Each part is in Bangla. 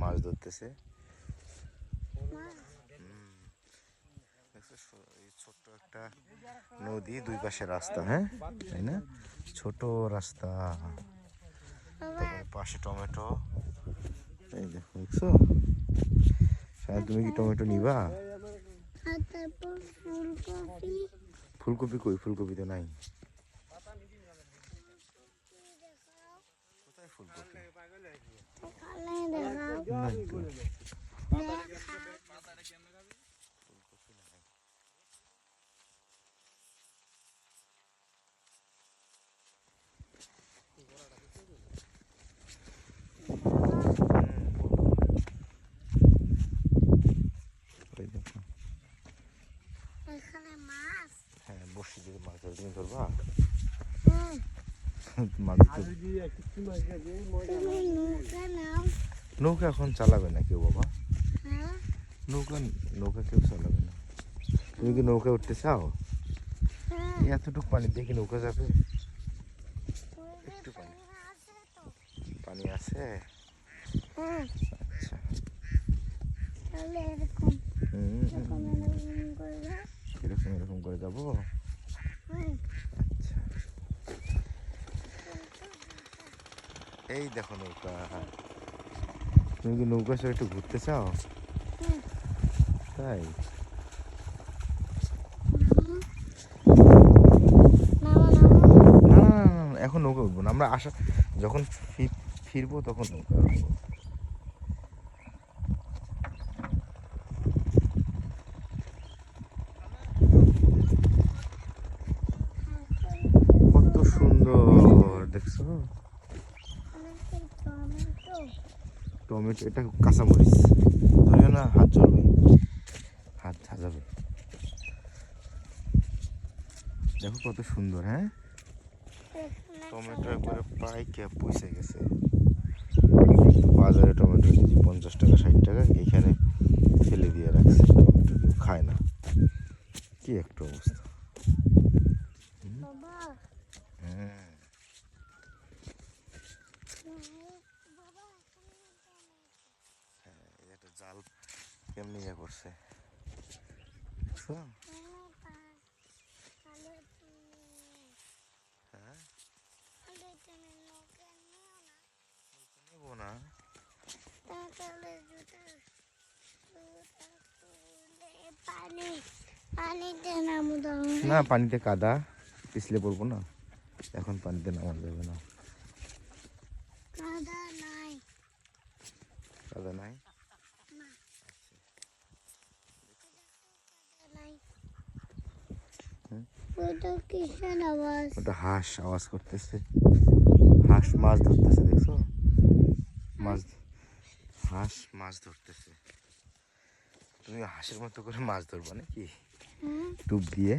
মাছ ধরতেছে ছোট্ট একটা নদী, দুই পাশে রাস্তা, হ্যাঁ তাই না, ছোট রাস্তা, পাশে টমেটো। এই দেখো, দেখছো, তুমি কি টমেটো নিবা? ফুলকপি কই? ফুলকপি তো নাই। কোথায় ফুলকপি? হ্যাঁ, বসি দিয়ে মাছ ধরে, তুমি ধরবা? নৌকা এখন চালাবে না কেউ বাবা, নৌকা নৌকা কেউ চালাবে না। তুমি কি নৌকা উঠতে চাও? এতটুকু পানি দিয়ে কি নৌকা যাবে? একটু পানি পানি আছে, আচ্ছা। এরকম এরকম করে যাবো, আচ্ছা। এই দেখো নৌকা, তুমি কি নৌকা সে একটু ঘুরতে চাও? তাই না, এখন নৌকা উঠবো না, আমরা আসা যখন ফিরবো তখন নৌকা উঠবো। কত সুন্দর দেখছো, টমেটো, এটা কাঁচামরিচ, ধরিও না, হাত জ্বলবে, হাত ঝাঁঝাবে। দেখো কত সুন্দর, হ্যাঁ, টমেটো একবারে পাইকে পয়সে গেছে। বাজারে টমেটো কেজি 50 টাকা 60 টাকা, এইখানে ফেলে দিয়ে রাখছে, টমেটো কেউ খায় না, কি একটা অবস্থা। হ্যাঁ, একটা জাল কেমনি ইয়ে করছে, দেখছো? হ্যাঁ, নেবো না, না পানিতে কাদা, পিছলে পড়বো না, এখন পানিতে নামা যাবে না। কাদা নাই, ওটা হাঁস আওয়াজ করতেছে, হাঁস মাছ ধরতেছে, দেখছো, হাঁস মাছ ধরতেছে। তুমি হাঁসের মতো করে মাছ ধরবা নাকি ডুব দিয়ে?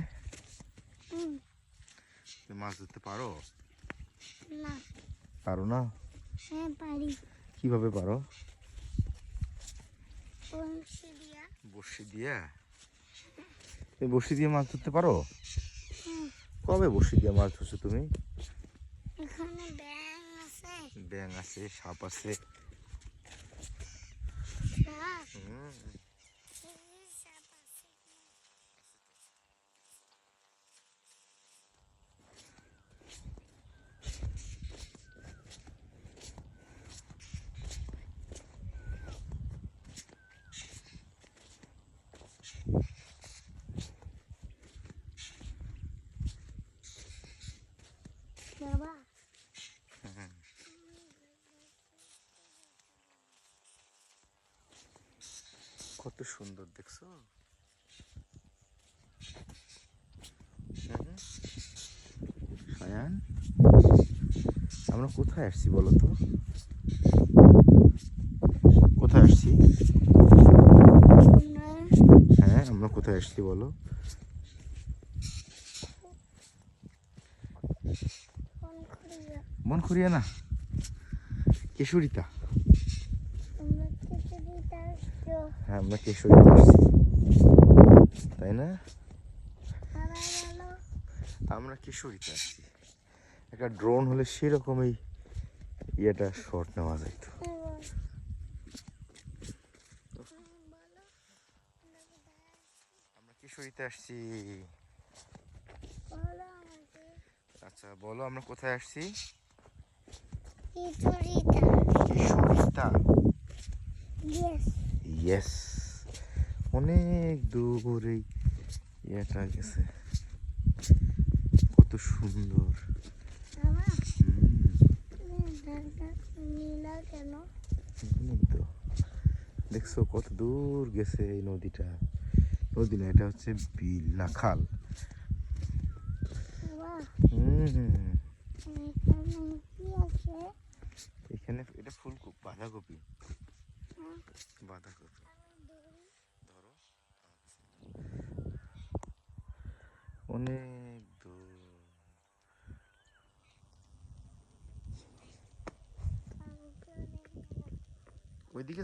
তুমি মাছ ধরতে পারো? পারো না? কিভাবে পারো? বড়শি দিয়া? তুমি বড়শি দিয়ে মাছ ধরতে পারো? কবে বড়শি দিয়ে মাছ ধরছো তুমি? ব্যাঙ আছে, সাপ আছে, কত সুন্দর দেখছো। সায়ান, আমরা কোথায় আসছি বলো তো? কোথায় আসছি? হ্যাঁ, আমরা কোথায় আসছি বলো? বনখুরিয়া না, কেশুরিতা। হ্যাঁ, আমরা কেশুরিতা আসছি, তাই না? আমরা কিশোরীতে আসছি, একটা ড্রোন হলে সেরকম এই ইয়েটা শট নেওয়া যাইতো। কিশোরীতে আসছি। বলো আমাকে। আচ্ছা বলো আমরা কোথায় আসছি? কিশোরীটা। কিশোরীতা। ইয়েস। ইয়েস, অনেক দূরে ইয়েটা গেছে, কত সুন্দর। বাবা হুম, ধানটা নীলা কেন? এখানেই তো দেখছো কত দূর গেছে এই নদীটা। নদী না, এটা হচ্ছে বিল না খাল। বাবা হুম, এখানে কি আছে? এখানে এটা ফুলকপি, বাঁধাকপি। হ্যাঁ, বাঁধাকপি আমি ধরি। ধরো। অনেক দূর আমাকে অনেক ওইদিকে